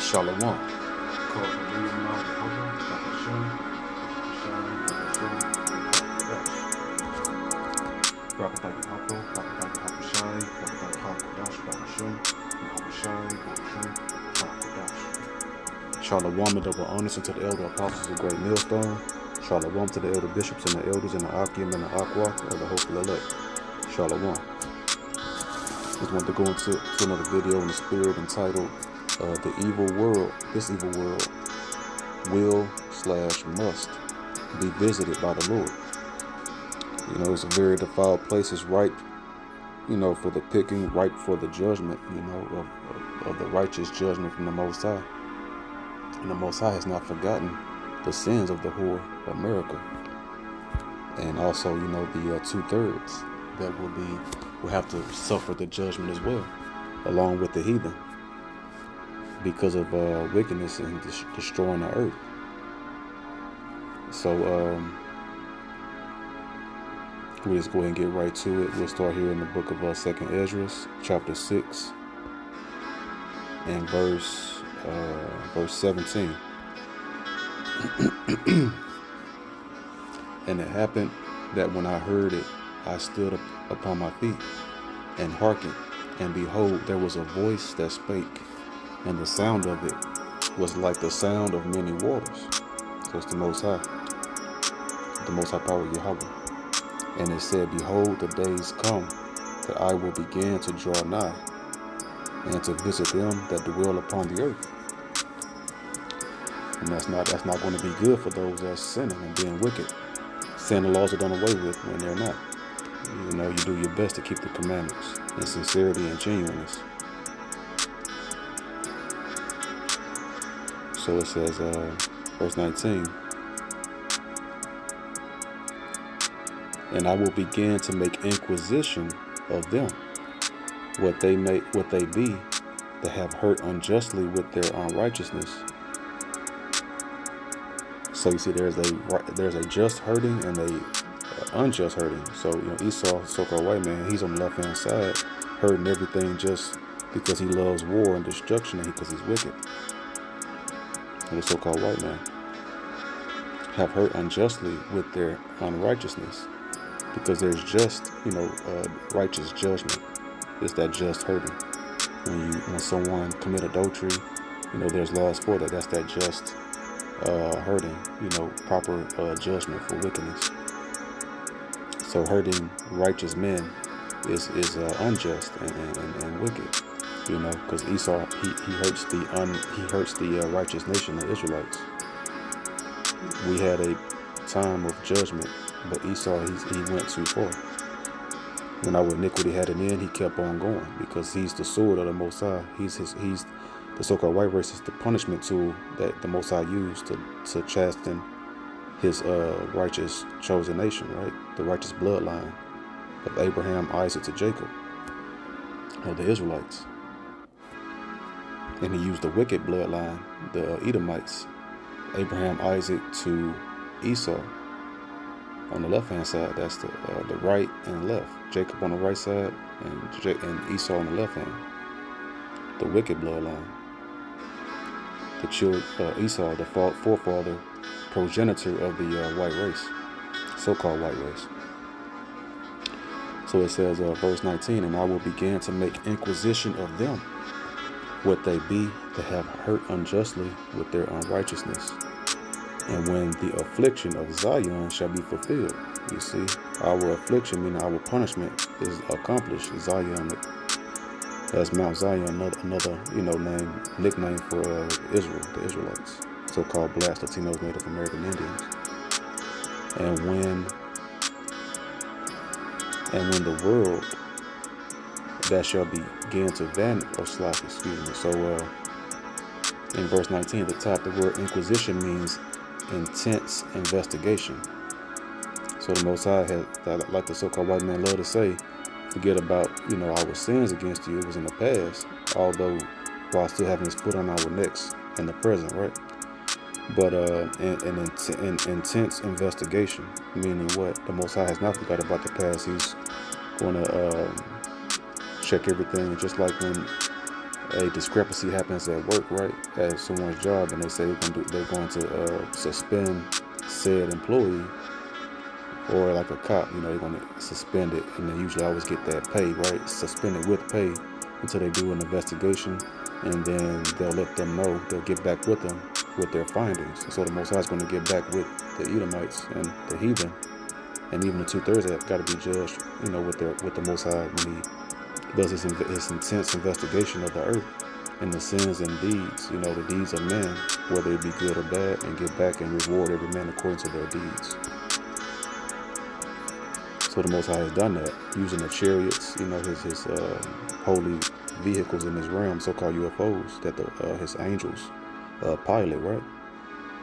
Shalom. Shalom and double honors unto the elder apostles of Great Millstone. Shalom to the elder bishops and the elders and the Akim and the Aqua of the hopeful elect. Shalom. Just want to go into another video in the spirit entitled The Evil World, This Evil World Will/Must Be Visited by the Lord. You know, it's a very defiled place. It's ripe, for the picking, ripe for the judgment, of the righteous judgment from the Most High. And the Most High has not forgotten the sins of the whore America. And also, the 2/3 that will have to suffer the judgment as well, along with the heathen, because of wickedness and destroying the earth. So we'll just go ahead and get right to it. We'll start here in the book of 2nd Ezra, chapter 6, and verse 17. And it happened that when I heard it, I stood up upon my feet and hearkened, and behold, there was a voice that spake, and the sound of it was like the sound of many waters. So it's the Most High power of Yahweh. And it said, behold, the days come that I will begin to draw nigh, and to visit them that dwell upon the earth. And that's not going to be good for those that's sinning and being wicked. Sin and laws are done away with when they're not. You do your best to keep the commandments in sincerity and genuineness. So it says, verse 19, and I will begin to make inquisition of them, what they be that have hurt unjustly with their unrighteousness. So you see, there's a just hurting and a unjust hurting. So Esau, so-called white man, he's on the left hand side, hurting everything just because he loves war and destruction, and because he's wicked. And the so-called white man have hurt unjustly with their unrighteousness, because there's just righteous judgment. It's that just hurting. When someone commit adultery, there's laws for that. That's that just hurting, proper judgment for wickedness. So hurting righteous men is unjust and wicked, because Esau he hurts the righteous nation, the Israelites. We had a time of judgment, but Esau he went too far. When our iniquity had an end, he kept on going, because he's the sword of the Most High. He's the so-called white race is the punishment tool that the Most High used to chasten his righteous chosen nation, right? The righteous bloodline of Abraham, Isaac to Jacob, or the Israelites. And he used the wicked bloodline, the Edomites, Abraham, Isaac to Esau on the left-hand side. That's the right and left. Jacob on the right side and Esau on the left hand. The wicked bloodline. Esau, the forefather, progenitor of the white race, so-called white race. So it says, verse 19, and I will begin to make inquisition of them, what they be that have hurt unjustly with their unrighteousness. And when the affliction of Zion shall be fulfilled. You see, our affliction, meaning our punishment, is accomplished. Zion, that's Mount Zion, another nickname for Israel, the Israelites, so-called Blacks, Latinos, Native American Indians. And when the world that shall begin to vanish, So in verse 19 at the top, the word inquisition means intense investigation. So the Most High had, like the so-called white man love to say, forget about our sins against you. It was in the past, although while still having his foot on our necks in the present, right? But an intense investigation, meaning what? The Most High has not forgot about the past. He's going to check everything, just like when a discrepancy happens at work, right, at someone's job, and they say they're going to suspend said employee, or like a cop, they're going to suspend it, and they usually always get that pay, right, suspended with pay until they do an investigation, and then they'll let them know, they'll get back with them with their findings. So the Most High is going to get back with the Edomites and the heathen, and even the 2/3 have got to be judged, with the Most High when he does his intense investigation of the earth and the sins and deeds, the deeds of men, whether it be good or bad, and get back and reward every man according to their deeds. So the Most High has done that using the chariots, his holy vehicles in his realm, so-called UFOs, that his angels pilot, right?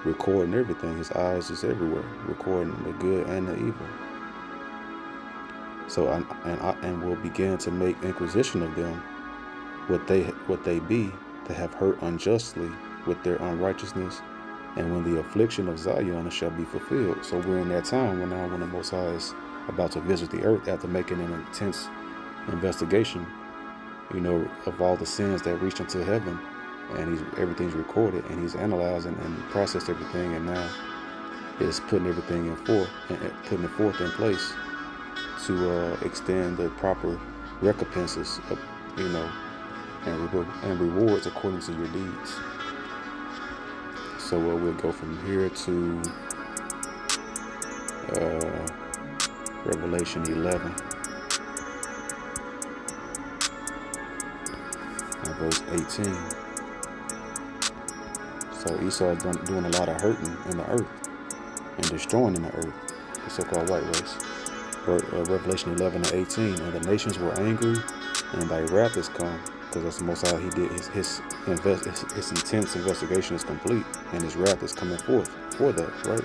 Recording everything. His eyes is everywhere, recording the good and the evil. So and will begin to make inquisition of them, what they be that have hurt unjustly with their unrighteousness, and when the affliction of Zion shall be fulfilled. So we're in that time when the Most High is about to visit the earth after making an intense investigation, of all the sins that reached into heaven, and everything's recorded, and he's analyzing and processed everything, and now is putting everything putting it forth in place to extend the proper recompenses, and rewards according to your deeds. So we'll go from here to Revelation 11 and verse 18. So Esau is doing a lot of hurting in the earth and destroying in the earth, the so-called white race. Revelation 11 and 18. And the nations were angry, and thy wrath is come, because that's the Most High. He did his intense investigation is complete, and his wrath is coming forth for that, right?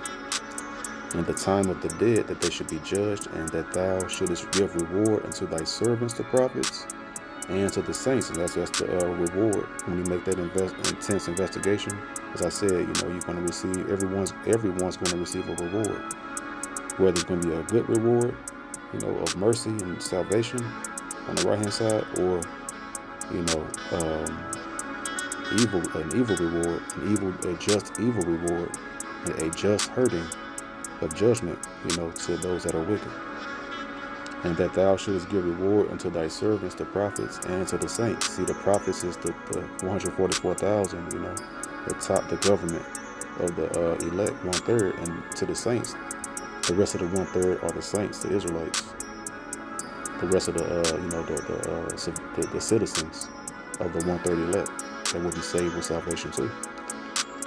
And the time of the dead, that they should be judged, and that thou shouldest give reward unto thy servants, the prophets, and to the saints. And that's the reward when you make that intense investigation. As I said, you're going to receive, everyone's going to receive a reward, whether it's going to be a good reward, of mercy and salvation on the right hand side, or an evil reward, a just evil reward, and a just hurting of judgment, to those that are wicked. And that thou shouldest give reward unto thy servants, the prophets, and to the saints. See, the prophets is the 144,000, the government of the elect, 1/3, and to the saints, the rest of the 1/3 are the saints, the Israelites. The rest of the citizens of the 1/3 elect that will be saved with salvation too.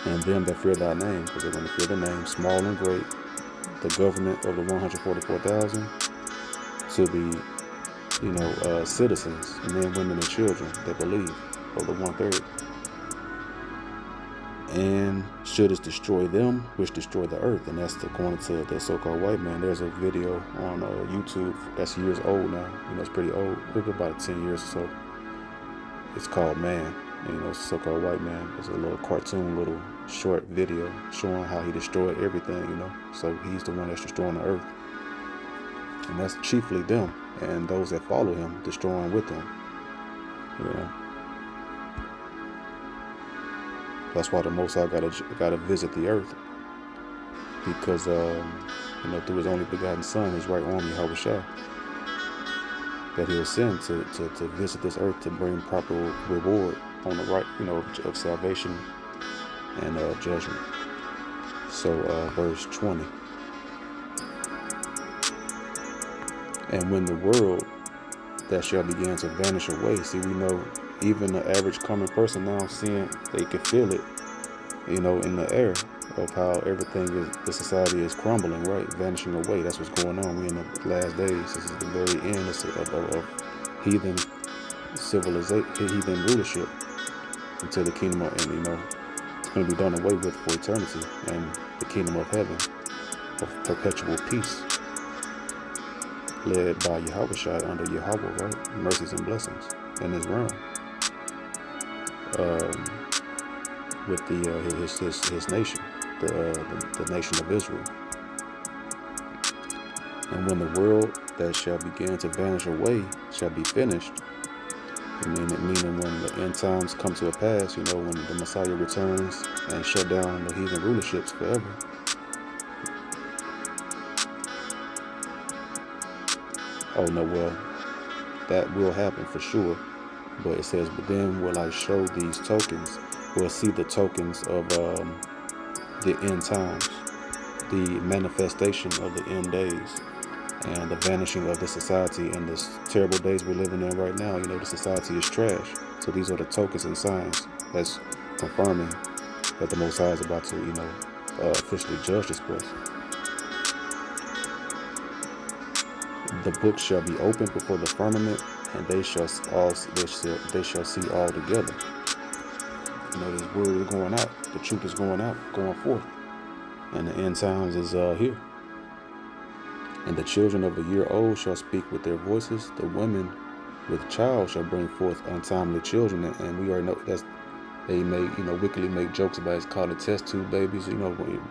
And them that fear thy name, because they're going to fear the name, small and great, the government of the 144,000, to the citizens, men, women, and children that believe, of the 1/3. And shouldest destroy them which destroy the earth. And that's according to the so-called white man. There's a video on YouTube that's years old now. It's pretty old, maybe about 10 years or so. It's called Man. So-called white man. It's a little cartoon, little short video showing how he destroyed everything, So he's the one that's destroying the earth. And that's chiefly them and those that follow him, destroying with them. That's why the Most High gotta visit the earth, because through his only begotten Son, his right arm, Yahushua, that he'll send to visit this earth to bring proper reward on the right, of salvation and judgment. So verse 20. And when the world that shall begin to vanish away. See, we know even the average common person now seeing, they can feel it, in the air of how everything the society is crumbling, right? Vanishing away. That's what's going on. We're in the last days. This is the very end of heathen civilization, heathen rulership, until the kingdom of, and it's going to be done away with for eternity, and the kingdom of heaven of perpetual peace, led by Yahushua under Yahweh, right? Mercies and blessings in his realm. With his nation, the nation of Israel. And when the world that shall begin to vanish away shall be finished, Meaning when the end times come to a pass, when the Messiah returns and shut down the heathen rulerships forever. Oh no, well, that will happen for sure. But it says, but then will I show these tokens. We'll see the tokens of the end times, the manifestation of the end days, and the vanishing of the society and the terrible days we're living in right now. The society is trash. So these are the tokens and signs that's confirming that the Most High is about to, officially judge this place. The book shall be opened before the firmament, and they shall see all together. This word is going out. The truth is going out, going forth, and the end times is here. And the children of a year old shall speak with their voices. The women with child shall bring forth untimely children. And we already know they may, wickedly make jokes about it's called a test tube babies.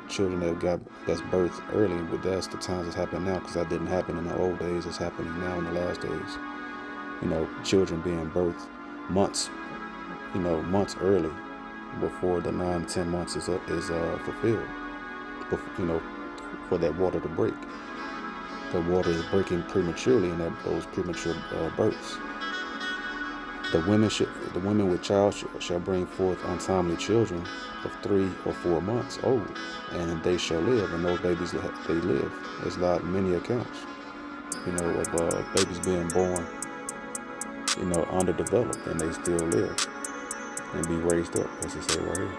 Children that's birthed early, but that's the times it's happening now, because that didn't happen in the old days. It's happening now in the last days. Children being birthed months early before the 9-10 months is fulfilled. For that water to break. The water is breaking prematurely in those premature births. The women with child shall bring forth untimely children of 3 or 4 months old, and they shall live. And those babies, they live. There's many accounts, of babies being born, underdeveloped, and they still live and be raised up, as it say right here.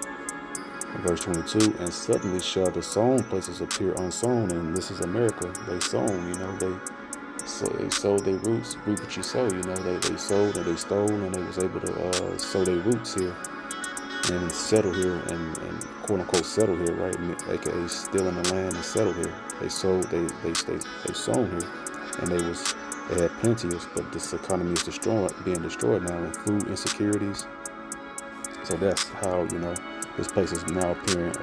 Verse 22, and suddenly shall the sown places appear unsown. And this is America. They sown, they sowed their roots, reap what you sow. They sowed and they stole, and they was able to sow their roots here and settle here and quote unquote settle here, right? AKA still in the land and settle here. They sowed, they sown here, and they had plenteous, but this economy is being destroyed now, and food insecurities. So that's how this place is now being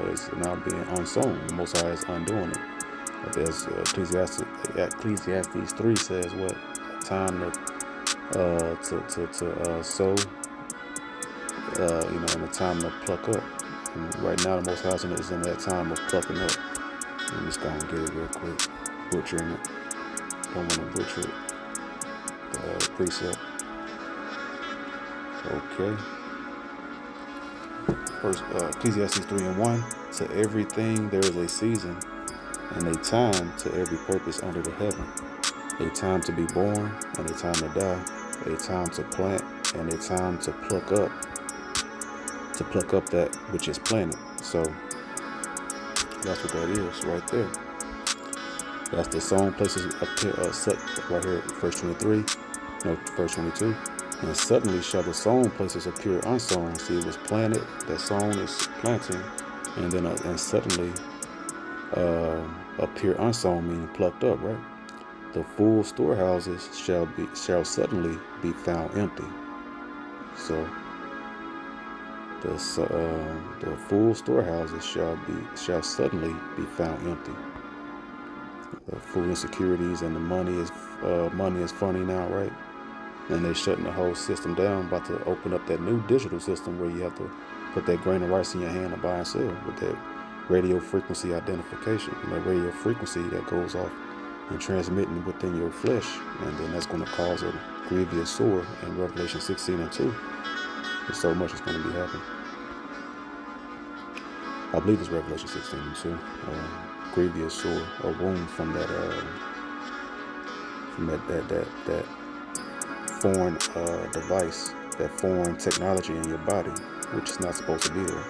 unsown. The Most High is undoing it. As Ecclesiastes 3 says, what time to sow, and the time to pluck up. And right now, the Most High is in that time of plucking up. I'm just gonna get it real quick, butchering it. Don't want to butcher it. The precept. Okay. First, Ecclesiastes 3:1, to everything there is a season, and a time to every purpose under the heaven. A time to be born, and a time to die. A time to plant, and a time to pluck up. To pluck up that which is planted. So, that's what that is right there. That's the sown places appear, right here, verse 22. And suddenly shall the sown places appear unsown. See, it was planted, that sown is planting, and then and suddenly appear unsown, meaning plucked up, right? The full storehouses shall suddenly be found empty. So the full storehouses shall suddenly be found empty. The food insecurities and the money is funny now, right? And they're shutting the whole system down, about to open up that new digital system where you have to put that grain of rice in your hand to buy and sell with that radio frequency identification. And that radio frequency that goes off and transmitting within your flesh. And then that's going to cause a grievous sore in Revelation 16:2. And so much is going to be happening. I believe it's Revelation 16:2. Grievous sore, a wound from that foreign device, that foreign technology in your body, which is not supposed to be there.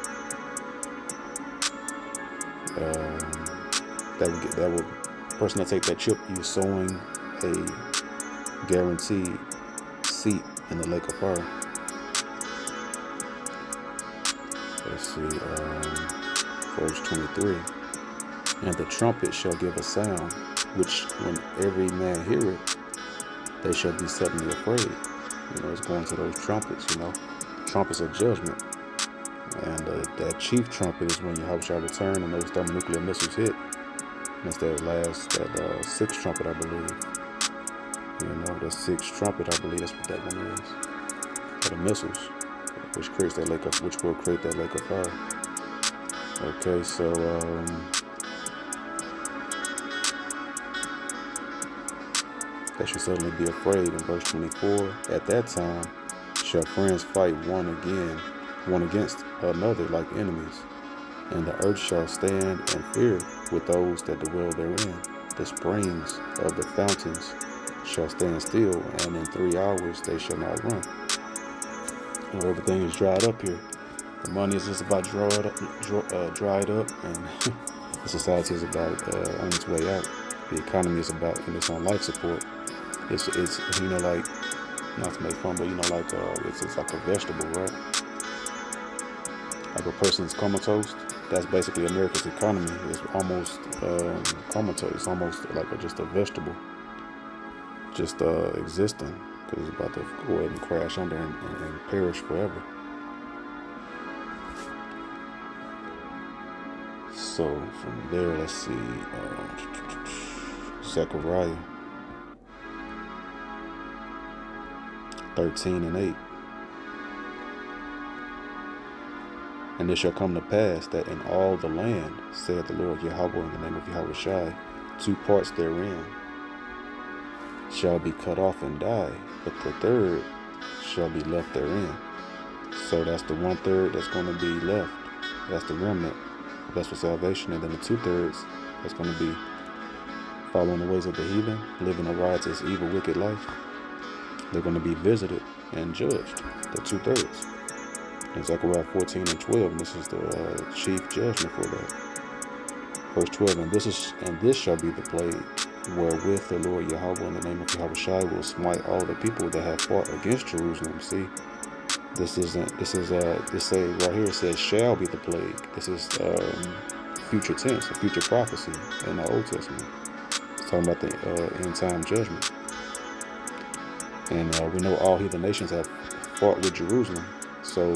That would person that take that chip, you're sowing a guaranteed seat in the lake of fire. Let's see, verse 23. And the trumpet shall give a sound, which when every man heareth, they shall be suddenly afraid. It's going to those trumpets, trumpets of judgment. And that chief trumpet is when Yahweh shall return and those thermonuclear missiles hit. And it's that sixth trumpet, I believe. The sixth trumpet, I believe that's what that one is. the missiles, which creates that lake of, which will create that lake of fire. Okay, so they should suddenly be afraid. In verse 24, at that time shall friends fight one against another like enemies, and the earth shall stand in fear with those that dwell therein. The springs of the fountains shall stand still, and in 3 hours they shall not run. You know, everything is dried up here. The money is just about dried up, and the society is about on its way out. The economy is about in its own life support. It's like, not to make fun, but like it's like a vegetable, right? Like a person's comatose. That's basically America's economy. It's almost comatose. It's almost like just a vegetable, just existing, because it's about to go ahead and crash under and perish forever. So from there, let's see, Zechariah 13:8. And it shall come to pass that in all the land, saith the Lord Yahweh, in the name of Yahweh Shai, 2 parts therein shall be cut off and die, but the third shall be left therein. So that's the 1/3 that's going to be left. That's the remnant. That's for salvation. And then the 2/3 that's going to be following the ways of the heathen, living a riotous, evil, wicked life. They're going to be visited and judged. The 2/3. In Zechariah 14:12, and this is the chief judgment for that. Verse 12, and this shall be the plague wherewith the Lord Yahweh, in the name of Yahweh Shai, will smite all the people that have fought against Jerusalem. See, this say right here, it says shall be the plague. This is future tense, a future prophecy in the Old Testament. It's talking about the end time judgment. And we know all heathen nations have fought with Jerusalem. So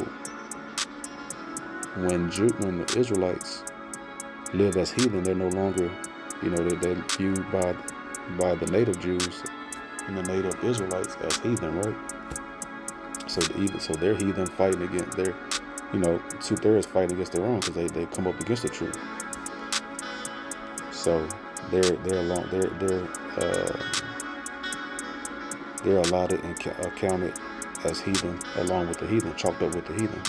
when the Israelites live as heathen, they're no longer, they're viewed by the native Jews and the native Israelites as heathen, right? So they're heathen fighting against their, 2/3 fighting against their own, because they come up against the truth. So they're allotted and counted as heathen along with the heathen, chalked up with the heathen.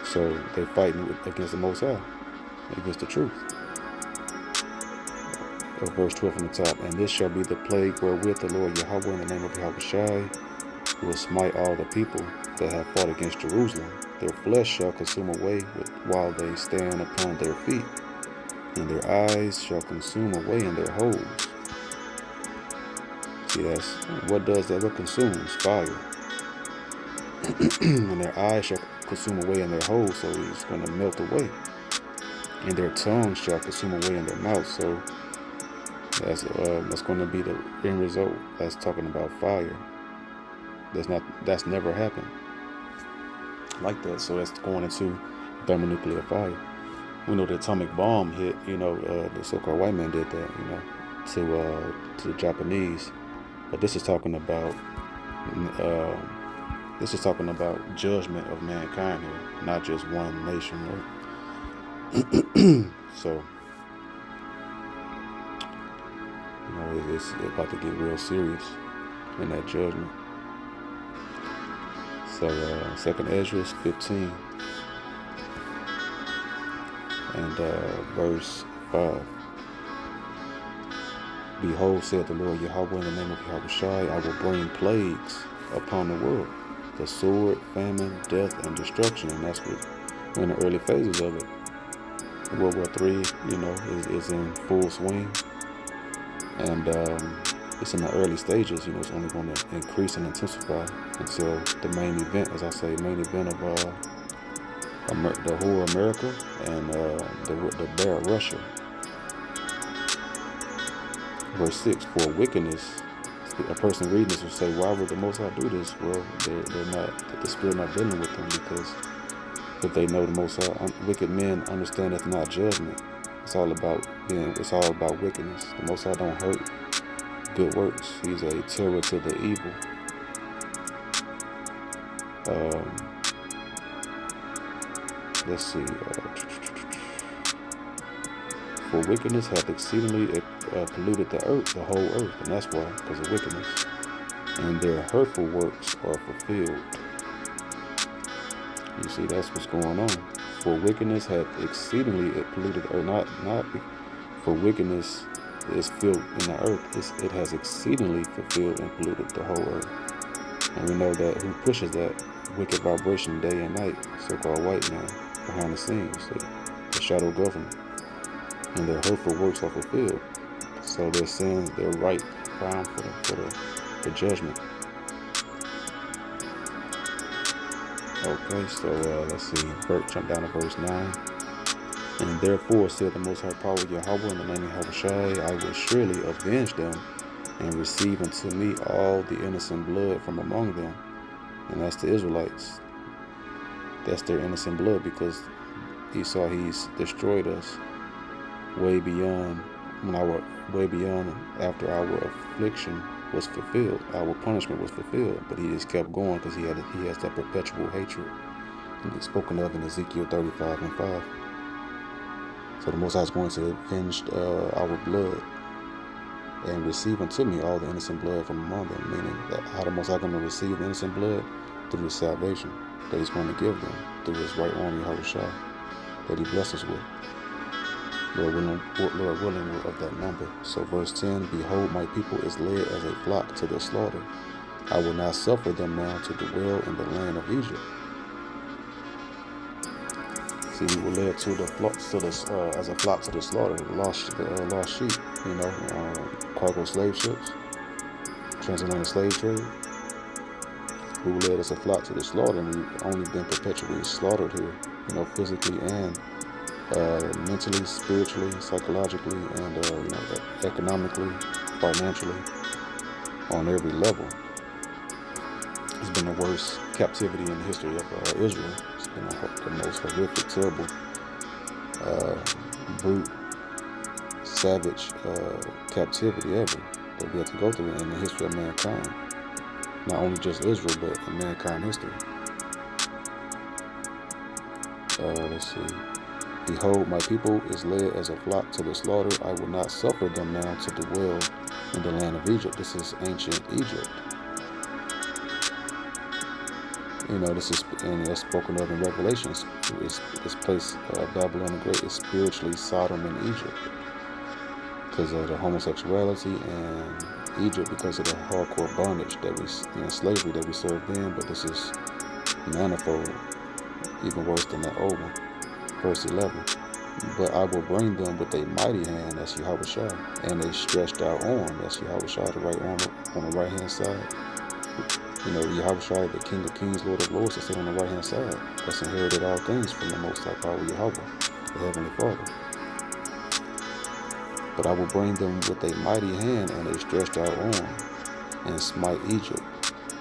So they're fighting against the Most High, against the truth. Verse 12 from the top, and this shall be the plague wherewith the Lord Yahweh, in the name of Yahweh Shai, will smite all the people that have fought against Jerusalem. Their flesh shall consume away while they stand upon their feet, and their eyes shall consume away in their holes. See, that's what does that? What consumes? Fire. And their eyes shall consume away in their holes, so it's going to melt away. And their tongues shall consume away in their mouth. So that's going to be the end result. That's talking about fire. That's never happened like that. So that's going into thermonuclear fire. We know the atomic bomb hit. The so-called white man did that. To the Japanese. But this is talking about judgment of mankind here, not just one nation, right? So, it's about to get real serious in that judgment. So, 2nd Ezra 15 and verse 5. Behold, saith the Lord Yahweh, in the name of Yahweh Shai, I will bring plagues upon the world, the sword, famine, death, and destruction. And that's what we're in the early phases of it. World War III, is in full swing. And it's in the early stages. It's only going to increase and intensify until the main event, as I say, main event of the whole America and the bear Russia. Verse 6, for wickedness, a person reading this will say, why would the Most High do this? Well, they're not, the Spirit not dealing with them, because if they know the Most High, wicked men understand it's not judgment. It's all about wickedness. The Most High don't hurt good works. He's a terror to the evil. Um, let's see. For wickedness hath exceedingly polluted the earth, the whole earth, and that's why, because of wickedness. And their hurtful works are fulfilled. You see, that's what's going on. For wickedness hath exceedingly polluted the earth. Not for wickedness is filled in the earth. It has exceedingly fulfilled and polluted the whole earth. And we know that who pushes that wicked vibration day and night, so-called white man, behind the scenes, the shadow government. And their hurtful works are fulfilled. So their sins, they're right, prime for judgment. Okay, so let's see. Jump down to verse 9. And therefore said the Most High Power Yahweh in the name of Yahushai, I will surely avenge them and receive unto me all the innocent blood from among them. And that's the Israelites. That's their innocent blood, because Esau, he's destroyed us way beyond after our affliction was fulfilled. Our punishment was fulfilled, but he just kept going because he has that perpetual hatred. And it's spoken of in Ezekiel 35:5. So the Most High is going to avenge our blood and receive unto me all the innocent blood from among them. Meaning that how the Most High is going to receive the innocent blood? Through the salvation that he's going to give them through his right arm, Yahushua, that he blesses us with. Lord willing, we're of that number. So verse 10, behold, my people is led as a flock to the slaughter. I will not suffer them now to dwell in the land of Egypt. See, we were led to the flock as a flock to the slaughter, the lost sheep, cargo slave ships, transatlantic slave trade. We were led as a flock to the slaughter, and we've only been perpetually slaughtered here, physically and mentally, spiritually, psychologically, and economically, financially, on every level. It's been the worst captivity in the history of Israel. It's been the most horrific, terrible, brute, savage captivity ever that we had to go through in the history of mankind. Not only just Israel, but in mankind history. Let's see. Behold, my people is led as a flock to the slaughter. I will not suffer them now to dwell in the land of Egypt. This is ancient Egypt. This is, and that's spoken of in Revelations. This place, Babylon the Great, is spiritually Sodom and Egypt because of the homosexuality, and Egypt because of the hardcore bondage slavery that we served in. But this is manifold, even worse than that old one. Verse 11. But I will bring them with a mighty hand, that's Yahushua, and a stretched out arm, that's Yahushua, the right arm on the right hand side. Yahushua, the King of Kings, Lord of Lords, that sit on the right hand side, that's inherited all things from the Most High Power Yahweh, the Heavenly Father. But I will bring them with a mighty hand and a stretched out arm, and smite Egypt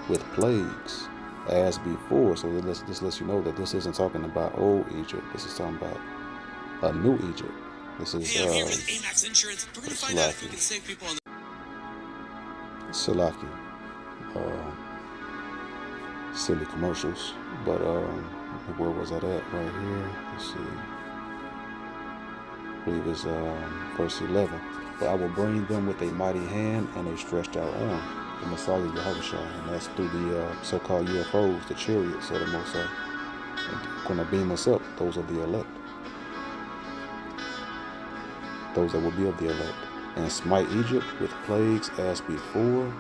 with plagues as before. So this lets you know that this isn't talking about old Egypt. This is talking about a new Egypt. This is Hey, I'm here with Amax Insurance. We're going to find out if we can save people on the Salaki. Silly commercials. But where was that at? Right here. Let's see. I believe it's verse 11. But I will bring them with a mighty hand and a stretched out arm, the Messiah Yahushua, and that's through the so-called UFOs, the chariots of the Most High. Going to beam us up, those of the elect. Those that will be of the elect. And smite Egypt with plagues as before,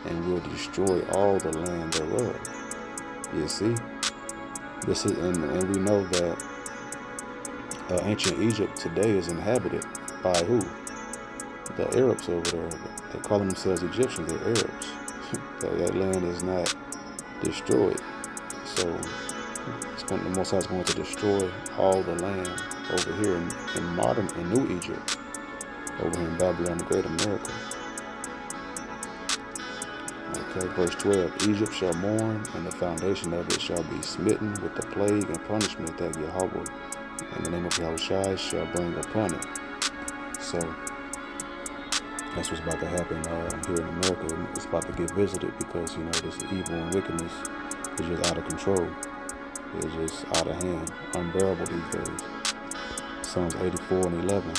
and will destroy all the land thereof. You see? This is, and we know that ancient Egypt today is inhabited by who? The Arabs over there. They call themselves Egyptians. They're Arabs. That land is not destroyed. So the Most High is going to destroy all the land over here in New Egypt, over here in Babylon the Great, America. Okay, verse 12. Egypt shall mourn, and the foundation of it shall be smitten with the plague and punishment that Yahweh, in the name of Yahushua, shall bring upon it. So that's what's about to happen here in America. It's about to get visited because, this evil and wickedness is just out of control. It's just out of hand, unbearable these days. Psalms 84:11.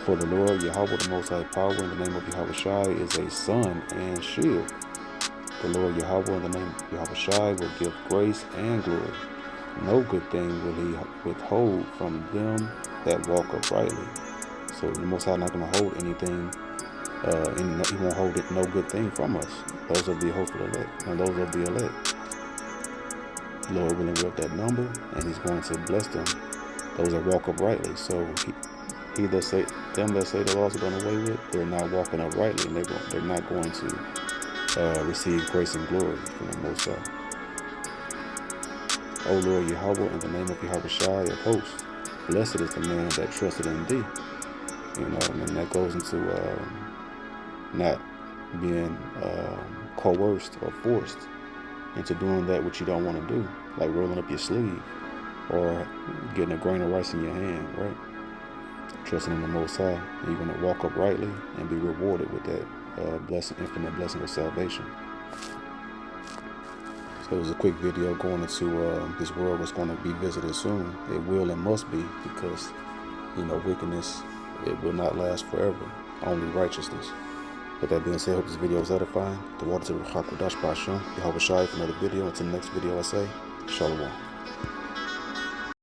For the Lord Yahweh, the Most High Power, in the name of Yahweh Shai, is a sun and shield. The Lord Yahweh, in the name of Yahweh Shai, will give grace and glory. No good thing will he withhold from them that walk uprightly. So the Most High not going to hold anything, he won't hold it, no good thing from us. Those of the hopeful elect, and those of the elect. Lord willing, we're at that number, and he's going to bless them, those that walk uprightly. So them that say the laws are going away with, they're not walking uprightly, and they're not going to receive grace and glory from the Most High. O Lord Yahweh, in the name of Yahweh Shai of hosts, blessed is the man that trusted in thee. And that goes into not being coerced or forced into doing that which you don't want to do, like rolling up your sleeve or getting a grain of rice in your hand, right? Trusting in the Most High, and you're going to walk uprightly and be rewarded with that infinite blessing of salvation. So it was a quick video going into this world that's going to be visited soon. It will and must be, because wickedness, it will not last forever. Only righteousness. With that being said, I hope this video was edifying. The water to the Hakudash Basham. Yahweh Shai for another video. Until the next video, I say, Shalom.